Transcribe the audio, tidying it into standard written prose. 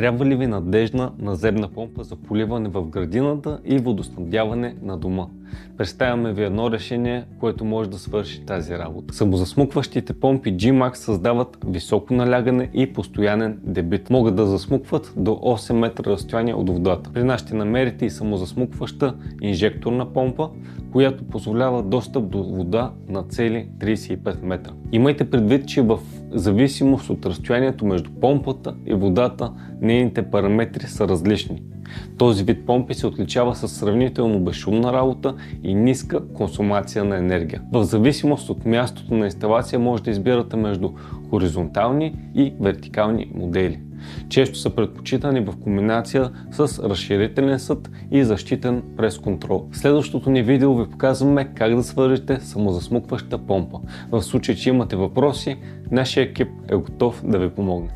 Трябва ли ви надеждна наземна помпа за поливане в градината и водоснабдяване на дома? Представяме ви едно решение, което може да свърши тази работа. Самозасмукващите помпи G-Max създават високо налягане и постоянен дебит. Могат да засмукват до 8 метра разстояние от водата. При нас ще намерите и самозасмукваща инжекторна помпа, която позволява достъп до вода на цели 35 метра. Имайте предвид, че в зависимост от разстоянието между помпата и водата, нейните параметри са различни. Този вид помпи се отличава с сравнително безшумна работа и ниска консумация на енергия. В зависимост от мястото на инсталация може да избирате между хоризонтални и вертикални модели. Често са предпочитани в комбинация с разширителен съд и защитен прес-контрол. В следващото ни видео ви показваме как да свържете самозасмукваща помпа. В случай, че имате въпроси, нашия екип е готов да ви помогне.